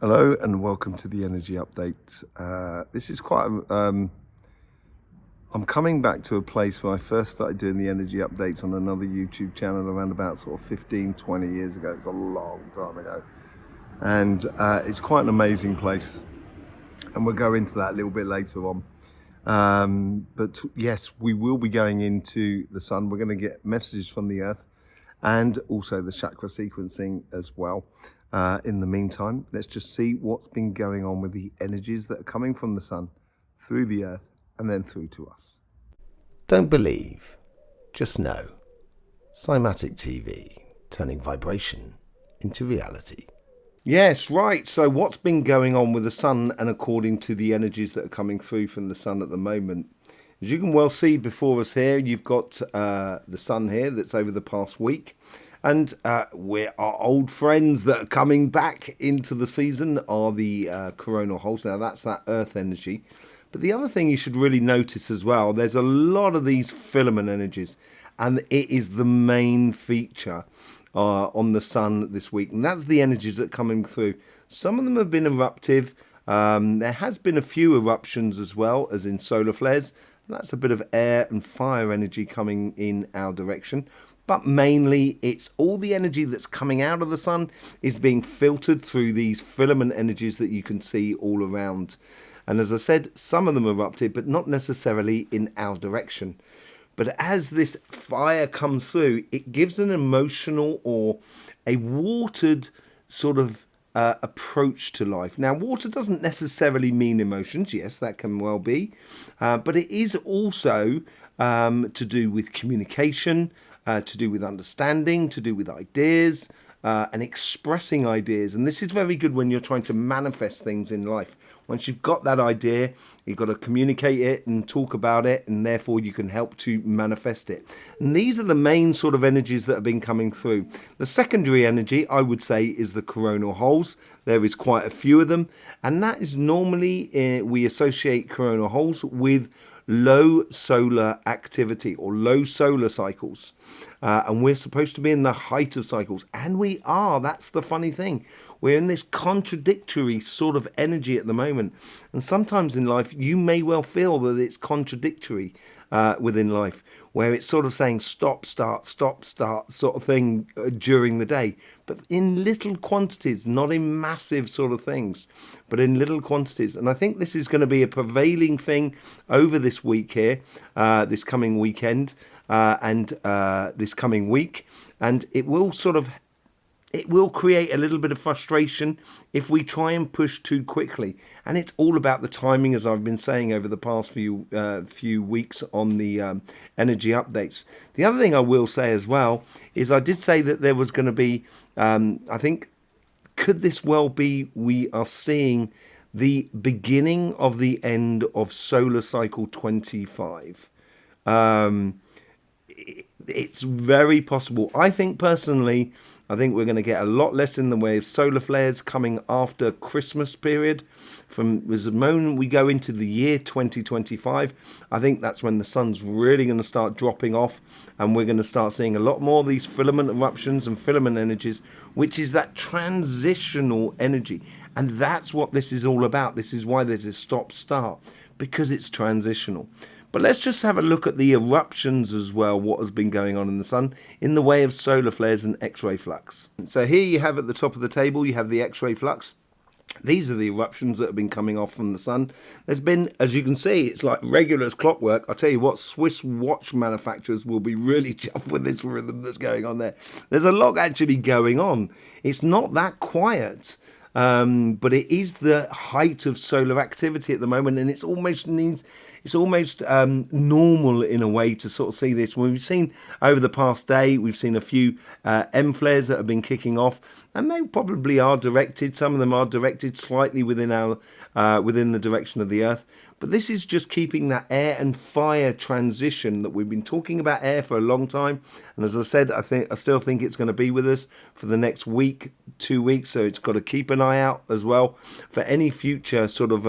Hello and welcome to the energy update. This is quite I'm coming back to a place where I first started doing the energy updates on another YouTube channel around about sort of 15-20 years ago. It's a long time ago, and it's quite an amazing place, and we'll go into that a little bit later on. But yes, we will be going into the sun. We're going to get messages from the earth and also the chakra sequencing as well. In the meantime, let's just see what's been going on with the energies that are coming from the sun, through the earth, and then through to us. Don't believe, just know. Cymatic TV, turning vibration into reality. Yes, right. So what's been going on with the sun, and according to the energies that are coming through from the sun at the moment? As you can well see before us here, you've got the sun here that's over the past week. And our old friends that are coming back into the season are the coronal holes. Now, that's that earth energy. But the other thing you should really notice as well, there's a lot of these filament energies. And it is the main feature on the sun this week. And that's the energies that are coming through. Some of them have been eruptive. There has been a few eruptions as well, as in solar flares. That's a bit of air and fire energy coming in our direction. But mainly, it's all the energy that's coming out of the sun is being filtered through these filament energies that you can see all around. And as I said, some of them erupted, but not necessarily in our direction. But as this fire comes through, it gives an emotional or a watered sort of approach to life. Now, water doesn't necessarily mean emotions. Yes, that can well be. But it is also to do with communication, to do with understanding, to do with ideas, and expressing ideas. And this is very good when you're trying to manifest things in life. Once you've got that idea, you've got to communicate it and talk about it, and therefore you can help to manifest it. And these are the main sort of energies that have been coming through. The secondary energy, I would say, is the coronal holes. There is quite a few of them, and that is normally, we associate coronal holes with low solar activity or low solar cycles, and we're supposed to be in the height of cycles, and we are. That's the funny thing. We're in this contradictory sort of energy at the moment, and sometimes in life you may well feel that it's contradictory within life, where it's sort of saying stop, start sort of thing during the day, but in little quantities, not in massive sort of things, but in little quantities. And I think this is going to be a prevailing thing over this week here, this coming weekend, and this coming week, and it will create a little bit of frustration if we try and push too quickly. And it's all about the timing, as I've been saying over the past few weeks on the energy updates. The other thing I will say as well is I did say that there was going to be, I think, could this well be we are seeing the beginning of the end of solar cycle 25. It's very possible. I think personally, I think we're going to get a lot less in the way of solar flares coming after Christmas period. From the moment we go into the year 2025, I think that's when the sun's really going to start dropping off, and we're going to start seeing a lot more of these filament eruptions and filament energies, which is that transitional energy. And that's what this is all about. This is why there's a stop-start, because it's transitional. But let's just have a look at the eruptions as well, what has been going on in the sun in the way of solar flares and X-ray flux. So here you have at the top of the table, you have the X-ray flux. These are the eruptions that have been coming off from the sun. There's been, as you can see, it's like regular as clockwork. I'll tell you what, Swiss watch manufacturers will be really chuffed with this rhythm that's going on there. There's a lot actually going on. It's not that quiet. But it is the height of solar activity at the moment, and it's almost normal in a way to sort of see this. We've seen over the past day, we've seen a few M flares that have been kicking off, and they probably are directed. Some of them are directed slightly within the direction of the Earth. But this is just keeping that air and fire transition that we've been talking about air for a long time. And as I said, I still think it's going to be with us for the next week, 2 weeks. So it's got to keep an eye out as well for any future sort of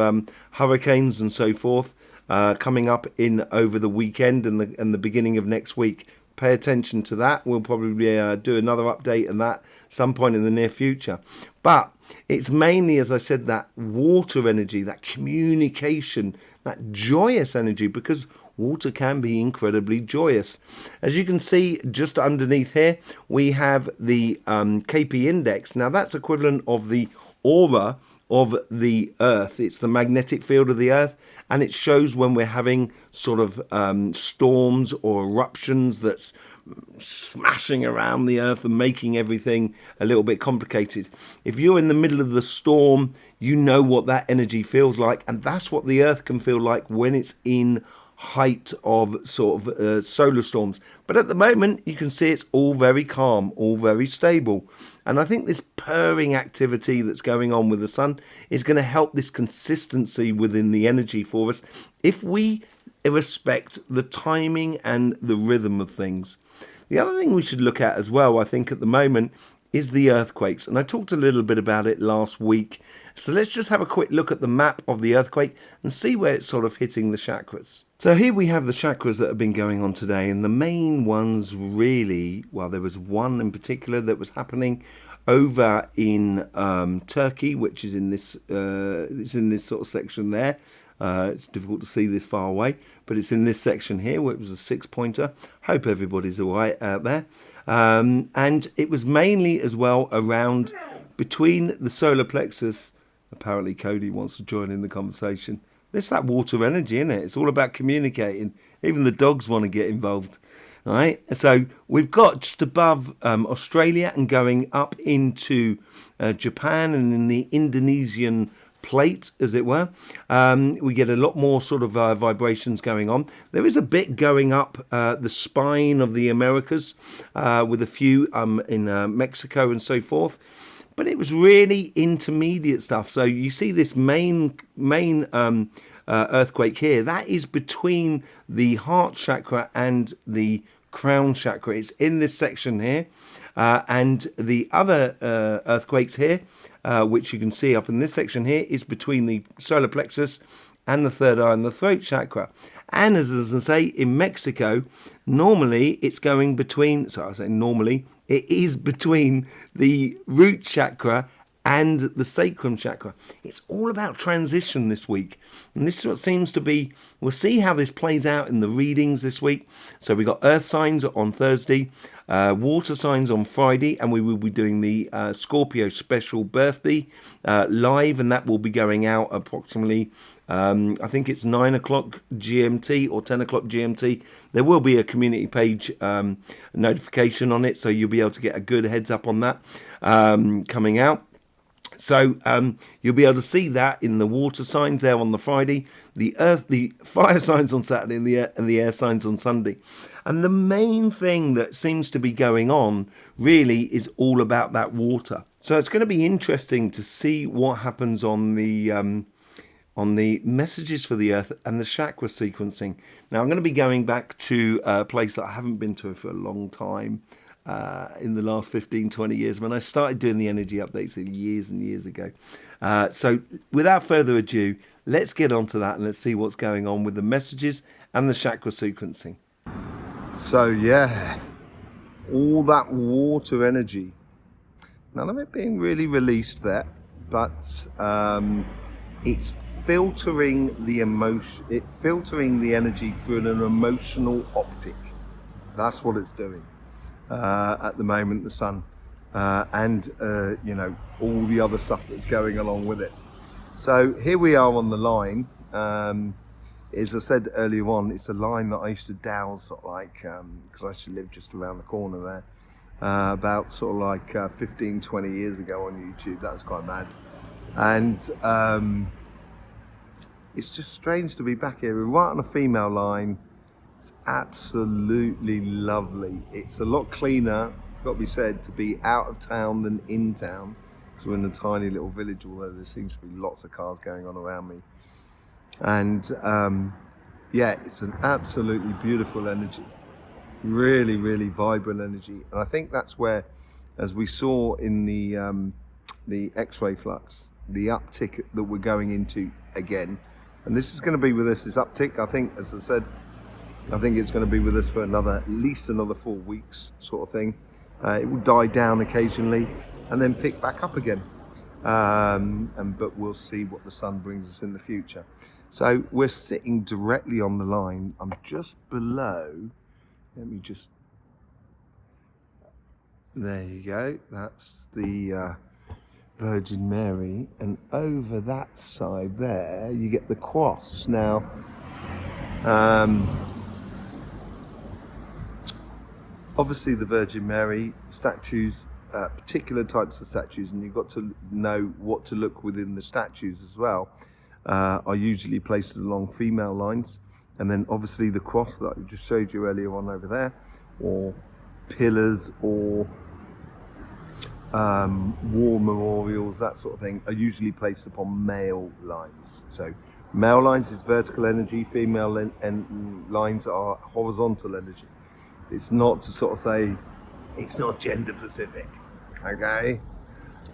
hurricanes and so forth coming up in over the weekend and the beginning of next week. Pay attention to that. We'll probably do another update on that some point in the near future. But it's mainly, as I said, that water energy, that communication, that joyous energy, because water can be incredibly joyous. As you can see just underneath here, we have the KP index. Now that's equivalent of the aura of the Earth. It's the magnetic field of the Earth, and it shows when we're having sort of storms or eruptions that's smashing around the Earth and making everything a little bit complicated. If you're in the middle of the storm, you know what that energy feels like, and that's what the Earth can feel like when it's in height of sort of solar storms. But at the moment, you can see it's all very calm, all very stable. And I think this purring activity that's going on with the sun is going to help this consistency within the energy for us if we respect the timing and the rhythm of things. The other thing we should look at as well, I think, at the moment is the earthquakes. And I talked a little bit about it last week. So let's just have a quick look at the map of the earthquake and see where it's sort of hitting the chakras. So here we have the chakras that have been going on today, and the main ones really, well, there was one in particular that was happening over in Turkey, which is in this sort of section there. It's difficult to see this far away, but it's in this section here where it was a 6-pointer. Hope everybody's all right out there. And it was mainly as well around between the solar plexus. Apparently Cody wants to join in the conversation. There's that water energy, isn't it? It's all about communicating. Even the dogs want to get involved. All right. So we've got just above Australia and going up into Japan and in the Indonesian plate, as it were. We get a lot more sort of vibrations going on. There is a bit going up the spine of the Americas with a few in Mexico and so forth. But it was really intermediate stuff. So you see this main earthquake here. That is between the heart chakra and the crown chakra. It's in this section here. And the other earthquakes here, which you can see up in this section here, is between the solar plexus and the third eye and the throat chakra. And as I say, in Mexico, normally it's going between, so I say normally, it is between the root chakra and the sacrum chakra. It's all about transition this week. And this is what seems to be, we'll see how this plays out in the readings this week. So we got earth signs on Thursday, water signs on Friday, and we will be doing the Scorpio special birthday live, and that will be going out approximately, I think it's 9 o'clock GMT or 10 o'clock GMT. There will be a community page notification on it, so you'll be able to get a good heads up on that coming out. So you'll be able to see that in the water signs there on the Friday, the fire signs on Saturday, and the air signs on Sunday. And the main thing that seems to be going on really is all about that water. So it's going to be interesting to see what happens on the messages for the Earth and the chakra sequencing. Now I'm going to be going back to a place that I haven't been to for a long time. In the last 15-20 years when I started doing the energy updates years and years ago. So without further ado, let's get on to that and let's see what's going on with the messages and the chakra sequencing. So yeah, all that water energy, none of it being really released there, but it's filtering the emotion, filtering the energy through an emotional optic. That's what it's doing. At the moment, the sun and you know, all the other stuff that's going along with it. So here we are on the line. As I said earlier on, it's a line that I used to dowse sort of like because I used to live just around the corner there about sort of like 15-20 years ago on YouTube. That was quite mad, and it's just strange to be back here. We're right on a female line. It's absolutely lovely. It's a lot cleaner, got to be said, to be out of town than in town, because we're in a tiny little village, although there seems to be lots of cars going on around me. And yeah, it's an absolutely beautiful energy, really, really vibrant energy. And I think that's where, as we saw in the X-ray flux, the uptick that we're going into again, and this is going to be with us, this uptick, I think, as I said, I think it's going to be with us for at least another 4 weeks sort of thing. It will die down occasionally and then pick back up again. but we'll see what the sun brings us in the future. So we're sitting directly on the line. I'm just below. Let me just. There you go. That's the Virgin Mary, and over that side there, you get the cross. Now, obviously, the Virgin Mary statues, particular types of statues, and you've got to know what to look within the statues as well, are usually placed along female lines. And then obviously the cross that I just showed you earlier on over there, or pillars, or war memorials, that sort of thing, are usually placed upon male lines. So male lines is vertical energy, female lines are horizontal energy. It's not to sort of say, it's not gender specific, okay?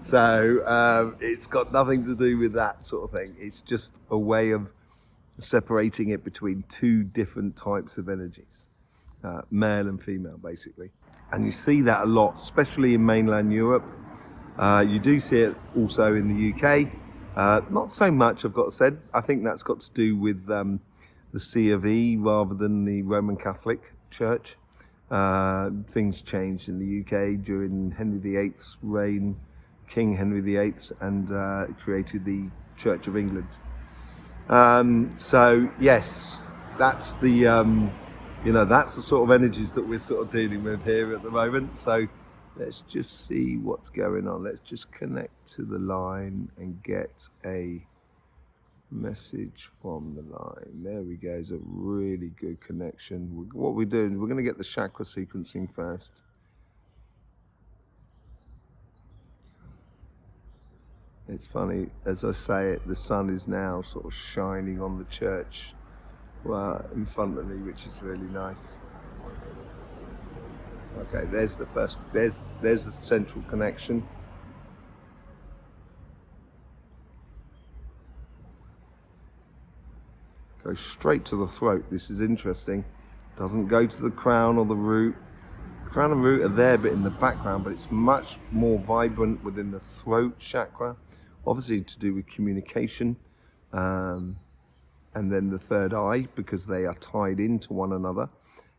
So it's got nothing to do with that sort of thing. It's just a way of separating it between two different types of energies, male and female, basically. And you see that a lot, especially in mainland Europe. You do see it also in the UK. Not so much, I've got to say. I think that's got to do with the C of E rather than the Roman Catholic Church. Things changed in the UK during Henry VIII's reign, King Henry VIII, and created the Church of England. So yes, that's the that's the sort of energies that we're sort of dealing with here at the moment. So let's just see what's going on. Let's just connect to the line and get a message from the line. There we go. It's a really good connection. What we're doing, we're going to get the chakra sequencing first. It's funny, as I say it, the sun is now sort of shining on the church in front of me, which is really nice. Okay, there's the first, there's the central connection. Goes straight to the throat. This is interesting. Doesn't go to the crown or the root. The crown and root are there, but in the background, but it's much more vibrant within the throat chakra. Obviously to do with communication, and then the third eye, because they are tied into one another.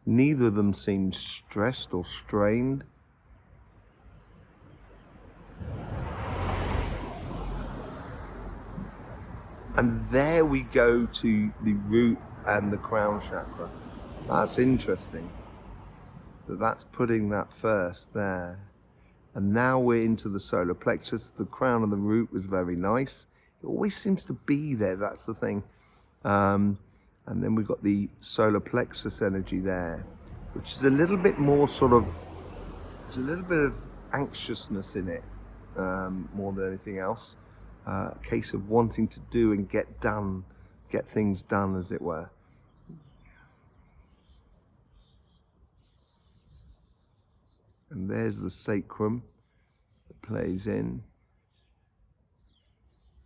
Neither of them seem stressed or strained. And there we go to the root and the crown chakra. That's interesting. That's putting that first there. And now we're into the solar plexus. The crown and the root was very nice. It always seems to be there, that's the thing. And then we've got the solar plexus energy there, which is a little bit more sort of, there's a little bit of anxiousness in it, more than anything else. A case of wanting to do and get things done, as it were. And there's the sacrum that plays in.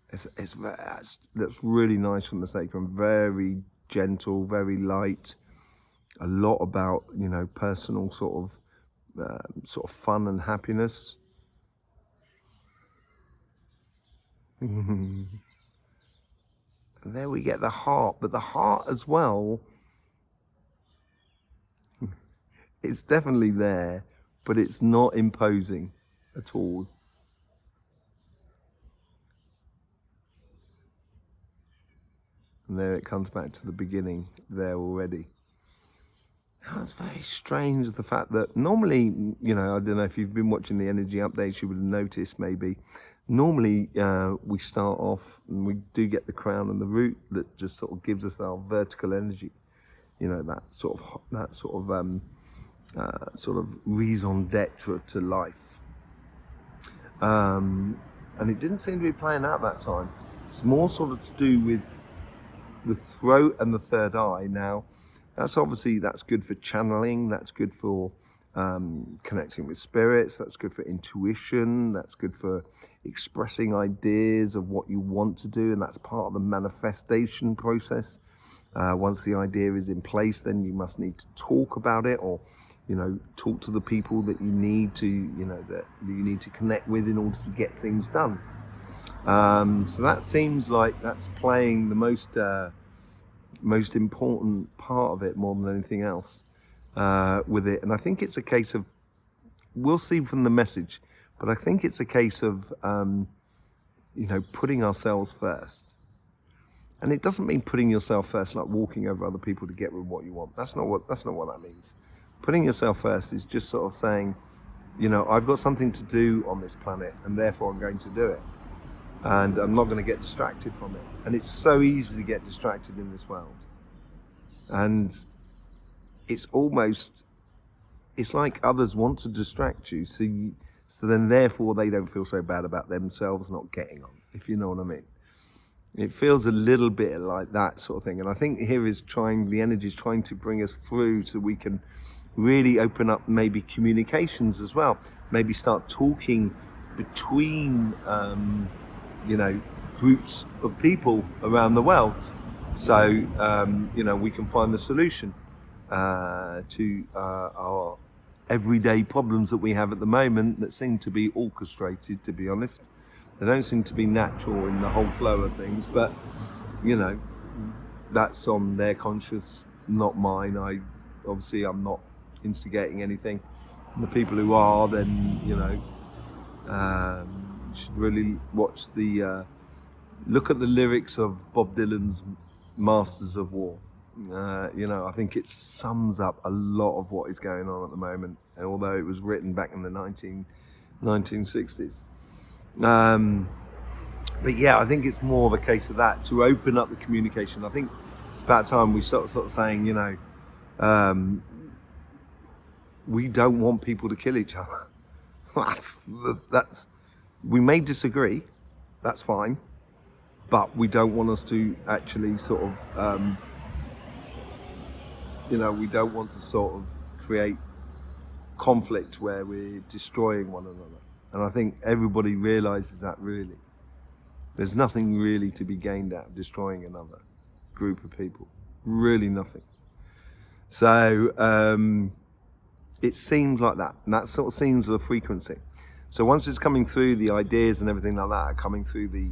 That's really nice from the sacrum. Very gentle, very light. A lot about, personal sort of fun and happiness. And there we get the heart, but the heart as well, it's definitely there, but it's not imposing at all. And there it comes back to the beginning there already. That's very strange, the fact that normally, I don't know if you've been watching the energy updates, you would have noticed maybe, normally we start off and we do get the crown and the root that just sort of gives us our vertical energy, that sort of raison d'etre to life. And it didn't seem to be playing out that time. It's more sort of to do with the throat and the third eye. Now, that's good for channeling, that's good for connecting with spirits, that's good for intuition, that's good for expressing ideas of what you want to do, and that's part of the manifestation process. Once the idea is in place, then you must need to talk about it, or talk to the people that you need to, that you need to connect with in order to get things done. So that seems like that's playing the most important part of it more than anything else with it. And I think it's a case of, we'll see from the message, but I think it's a case of putting ourselves first. And it doesn't mean putting yourself first like walking over other people to get with what you want. That's not what that means. Putting yourself first is just sort of saying, I've got something to do on this planet, and therefore I'm going to do it. And I'm not going to get distracted from it. And it's so easy to get distracted in this world. And it's like others want to distract you, so then therefore they don't feel so bad about themselves not getting on, if you know what I mean. It feels a little bit like that sort of thing. And I think here is the energy is trying to bring us through so we can really open up maybe communications as well. Maybe start talking between, groups of people around the world. So, we can find the solution to our everyday problems that we have at the moment that seem to be orchestrated, to be honest. They don't seem to be natural in the whole flow of things, but, that's on their conscience, not mine. I'm not instigating anything. And the people who are, then, should really watch look at the lyrics of Bob Dylan's Masters of War. I think it sums up a lot of what is going on at the moment, although it was written back in the 1960s. But yeah, I think it's more of a case of that, to open up the communication. I think it's about time we sort of saying, we don't want people to kill each other. We may disagree, that's fine, but we don't want us to actually sort of, we don't want to sort of create conflict where we're destroying one another. And I think everybody realizes that, really. There's nothing really to be gained out of destroying another group of people. Really nothing. So it seems like that. And that sort of seems the frequency. So once it's coming through, the ideas and everything like that are coming through the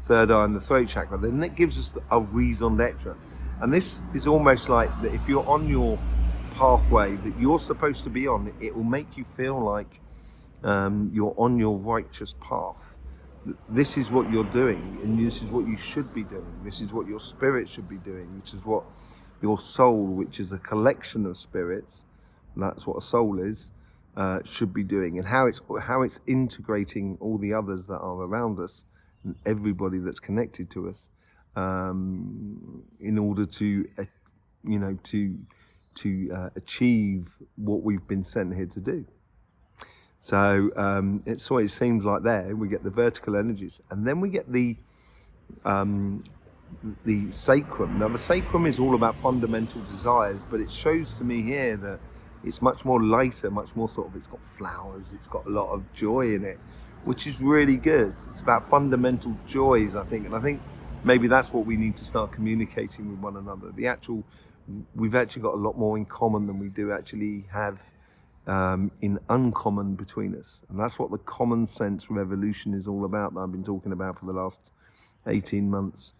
third eye and the throat chakra, then that gives us a raison d'etre. And this is almost like that if you're on your pathway that you're supposed to be on, it will make you feel like you're on your righteous path. This is what you're doing, and this is what you should be doing. This is what your spirit should be doing. This is what your soul, which is a collection of spirits, and that's what a soul is, should be doing, and how it's integrating all the others that are around us and everybody that's connected to us, in order to achieve what we've been sent here to do. So it always seems like there we get the vertical energies, and then we get the sacrum. Now the sacrum is all about fundamental desires, but it shows to me here that it's much more lighter, much more sort of, it's got flowers, it's got a lot of joy in it, which is really good. It's about fundamental joys, I think, and I think maybe that's what we need to start communicating with one another. We've actually got a lot more in common than we do actually have in uncommon between us, and that's what the common sense revolution is all about, that I've been talking about for the last 18 months,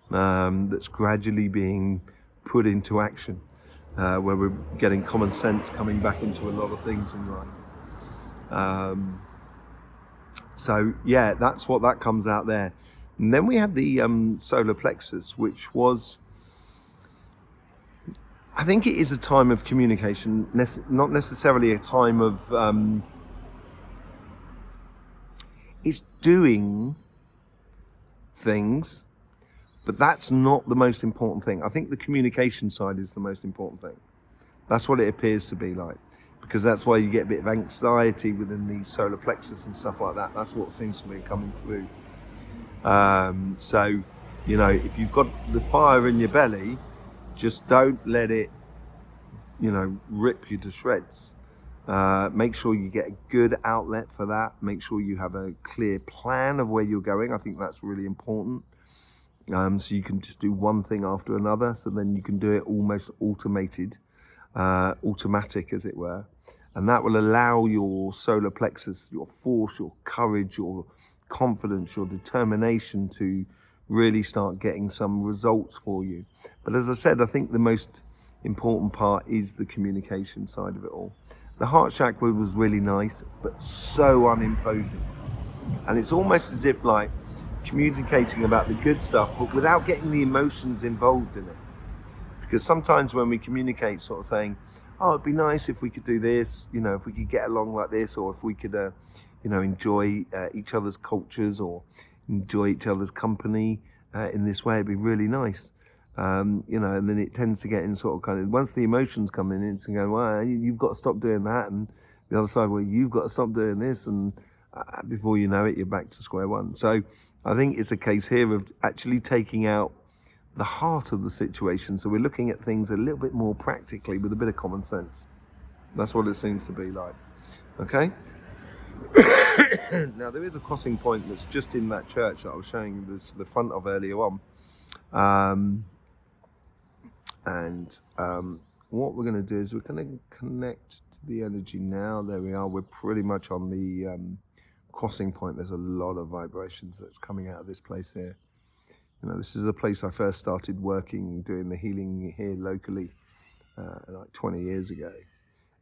that's gradually being put into action, where we're getting common sense coming back into a lot of things in life. So yeah, that's what that comes out there. And then we have the solar plexus, which was, I think it is a time of communication, not necessarily a time of, it's doing things, but that's not the most important thing. I think the communication side is the most important thing. That's what it appears to be like, because that's why you get a bit of anxiety within the solar plexus and stuff like that. That's what seems to be coming through. So, if you've got the fire in your belly, just don't let it, rip you to shreds. Make sure you get a good outlet for that. Make sure you have a clear plan of where you're going. I think that's really important. So you can just do one thing after another. So then you can do it almost automatic, as it were. And that will allow your solar plexus, your force, your courage, your confidence, your determination to really start getting some results for you. But as I said, I think the most important part is the communication side of it all. The heart chakra was really nice, but so unimposing. And it's almost as if like communicating about the good stuff, but without getting the emotions involved in it. Because sometimes when we communicate sort of saying, oh, it'd be nice if we could do this, you know, if we could get along like this, or if we could, you know, enjoy each other's cultures or enjoy each other's company in this way, it'd be really nice. You know, and then it tends to get in sort of kind of, once the emotions come in, it's going, well, you've got to stop doing that. And the other side, well, you've got to stop doing this. And before you know it, you're back to square one. So I think it's a case here of actually taking out the heart of the situation. So we're looking at things a little bit more practically with a bit of common sense. That's what it seems to be like. Okay. Now there is a crossing point that's just in that church that I was showing you the front of earlier on. What we're going to do is we're going to connect to the energy now. There we are. We're pretty much on the crossing point. There's a lot of vibrations that's coming out of this place here. You know, this is a place I first started working, doing the healing here locally, like 20 years ago.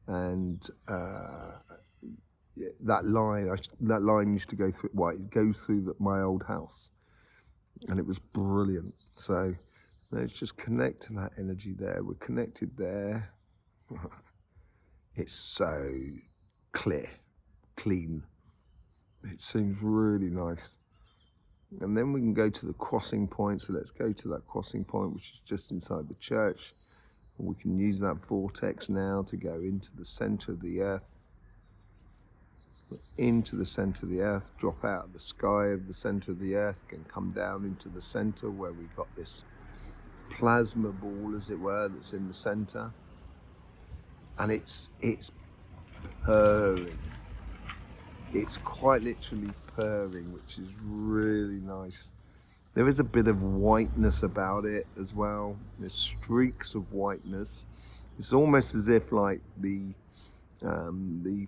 And that line used to go through. Well, it goes through my old house, and it was brilliant. So let's just connect to that energy there. We're connected there. It's so clear, clean. It seems really nice. And then we can go to the crossing point. So let's go to that crossing point, which is just inside the church. And we can use that vortex now to go into the center of the earth. Into the center of the earth, drop out of the sky of the center of the earth, and come down into the center where we've got this plasma ball, as it were, that's in the center. And it's purring. It's quite literally purring, which is really nice. There is a bit of whiteness about it as well. There's streaks of whiteness. It's almost as if like the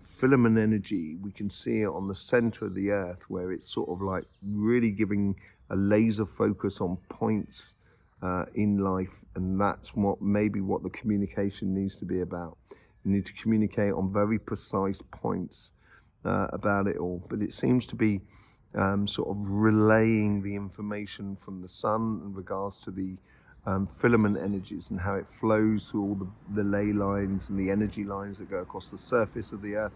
filament energy, we can see it on the center of the earth, where it's sort of like really giving a laser focus on points in life. And that's what the communication needs to be about. You need to communicate on very precise points about it all, but it seems to be sort of relaying the information from the sun in regards to the filament energies and how it flows through all the ley lines and the energy lines that go across the surface of the earth.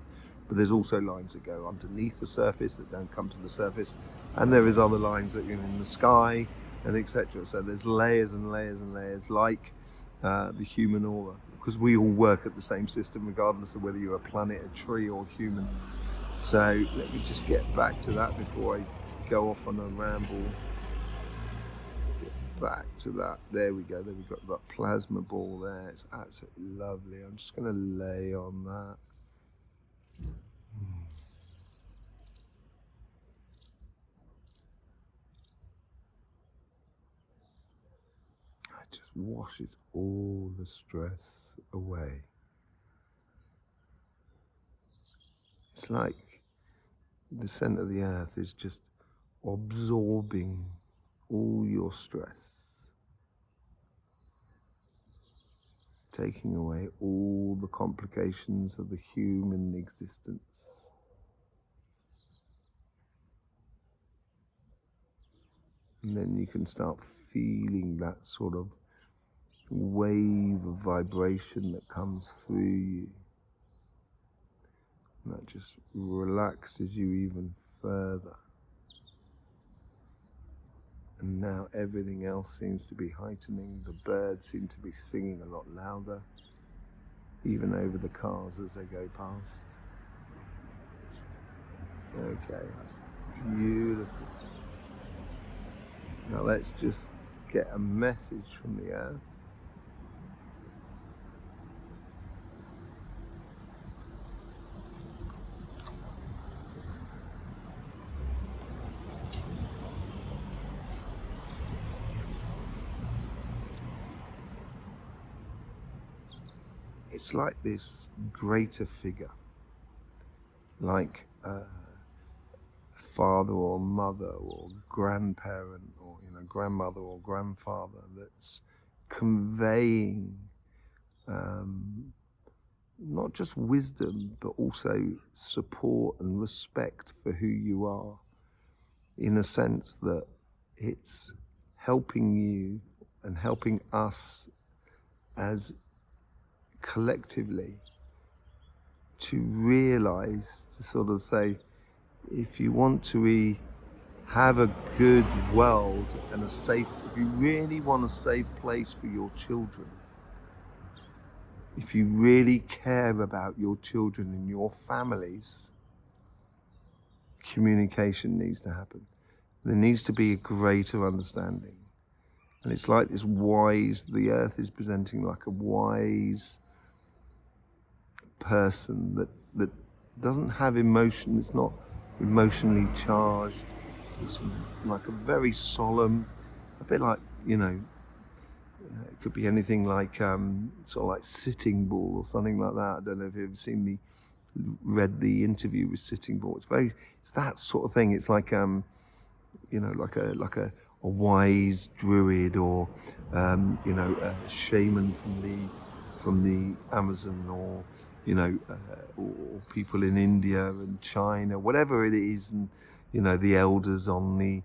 But there's also lines that go underneath the surface that don't come to the surface, and there is other lines that are in the sky, and etc. So there's layers and layers and layers, like the human aura, because we all work at the same system regardless of whether you're a planet, a tree, or human. So let me just get back to that before I go off on a ramble. Get back to that. There we go. There we've got that plasma ball there. It's absolutely lovely. I'm just going to lay on that. It just washes all the stress away. It's like the center of the earth is just absorbing all your stress, taking away all the complications of the human existence. And then you can start feeling that sort of wave of vibration that comes through you. And that just relaxes you even further. And now everything else seems to be heightening. The birds seem to be singing a lot louder, even over the cars as they go past. Okay, that's beautiful. Now let's just get a message from the earth. It's like this greater figure, like a father or mother or grandparent or grandmother or grandfather that's conveying not just wisdom but also support and respect for who you are, in a sense that it's helping you and helping us as collectively to realize, to sort of say, if you want to have a good world and if you really want a safe place for your children, if you really care about your children and your families, communication needs to happen. There needs to be a greater understanding. And it's like this wise, the earth is presenting like a wise person that doesn't have emotion. It's not emotionally charged. It's like a very solemn, a bit like, it could be anything like sort of like Sitting Bull or something like that. I don't know if you've ever read the interview with Sitting Bull. It's that sort of thing. It's like like a wise druid or a shaman from the Amazon, or or people in India and China, whatever it is, and the elders on the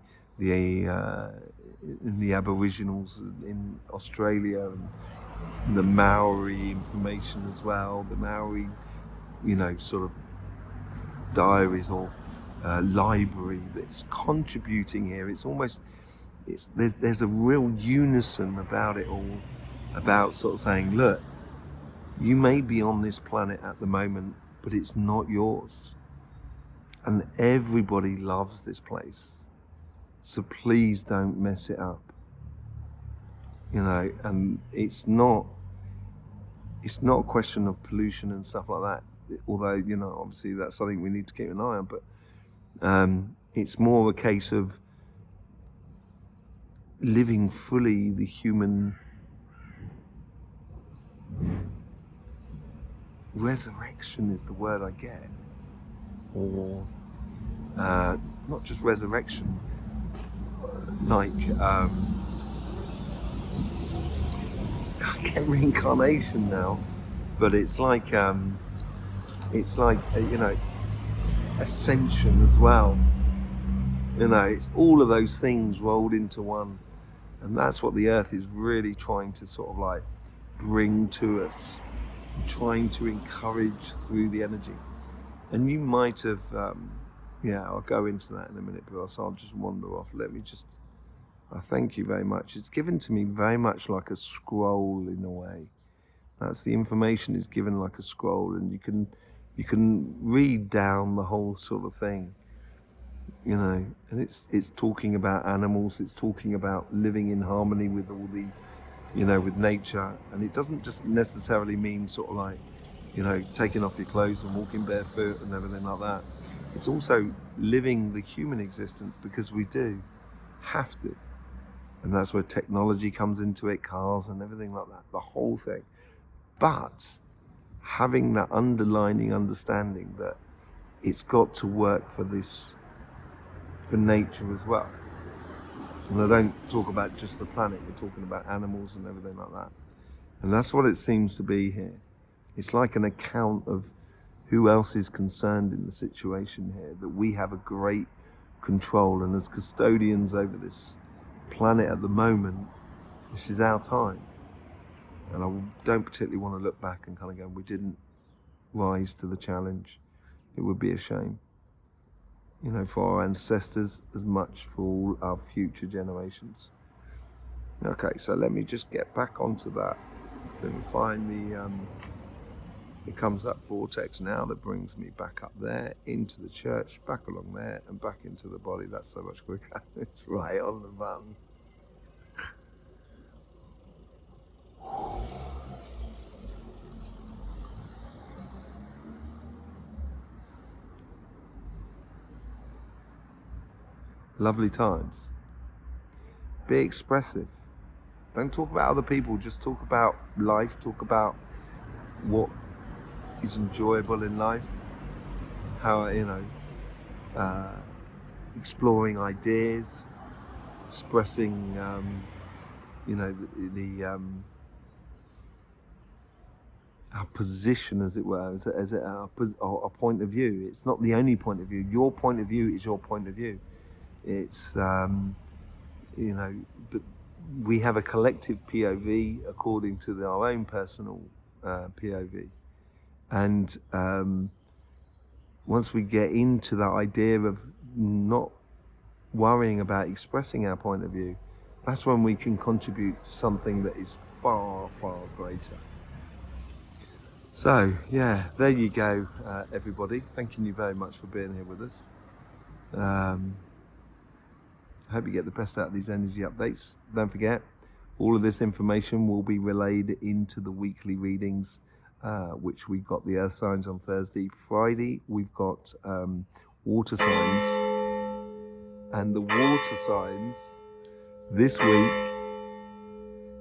in the Aboriginals in Australia, and the Maori information as well, the Maori sort of diaries or library that's contributing here. It's almost there's a real unison about it all, about sort of saying, look, you may be on this planet at the moment, but it's not yours. And everybody loves this place. So please don't mess it up. And it's not a question of pollution and stuff like that. Although, obviously that's something we need to keep an eye on. But it's more a case of living fully the human resurrection is the word I get, or not just resurrection, like I get reincarnation now, but it's like ascension as well. It's all of those things rolled into one, and that's what the earth is really trying to sort of like bring to us, trying to encourage through the energy. And you might have I'll go into that in a minute, but I'll just wander off. I thank you very much. It's given to me very much like a scroll in a way. That's the information is given like a scroll, and you can read down the whole sort of thing, and it's talking about animals, it's talking about living in harmony with all the, with nature. And it doesn't just necessarily mean sort of like, taking off your clothes and walking barefoot and everything like that. It's also living the human existence, because we do have to. And that's where technology comes into it, cars and everything like that, the whole thing. But having that underlining understanding that it's got to work for nature as well. And I don't talk about just the planet, we're talking about animals and everything like that. And that's what it seems to be here. It's like an account of who else is concerned in the situation here, that we have a great control. And as custodians over this planet at the moment, this is our time. And I don't particularly want to look back and kind of go, we didn't rise to the challenge. It would be a shame, for our ancestors as much for all our future generations. Okay, so let me just get back onto that. Let me find it comes that vortex now that brings me back up there, into the church, back along there, and back into the body. That's so much quicker. It's right on the button. Lovely times. Be expressive. Don't talk about other people, just talk about life, talk about what is enjoyable in life, how, exploring ideas, expressing, our position, as it were, as our point of view. It's not the only point of view. Your point of view is your point of view. It's, but we have a collective POV according to our own personal POV. And once we get into that idea of not worrying about expressing our point of view, that's when we can contribute to something that is far, far greater. So, yeah, there you go, everybody. Thanking you very much for being here with us. I hope you get the best out of these energy updates. Don't forget, all of this information will be relayed into the weekly readings, which we've got the Earth signs on Thursday. Friday, we've got water signs. And the water signs this week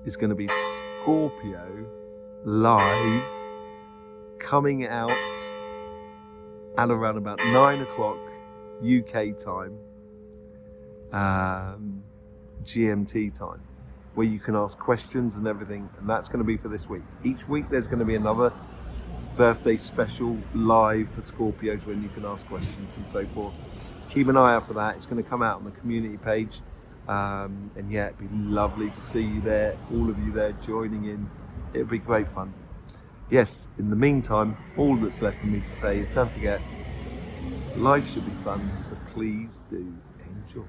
is going to be Scorpio live, coming out at around about 9 o'clock UK time, GMT time, where you can ask questions and everything, and that's going to be for this week. Each week there's going to be another birthday special live for Scorpios when you can ask questions and so forth. Keep an eye out for that. It's going to come out on the community page, and yeah, it'd be lovely to see you there, all of you there joining in. It'll be great fun. Yes, in the meantime, all that's left for me to say is don't forget, life should be fun, so please do enjoy.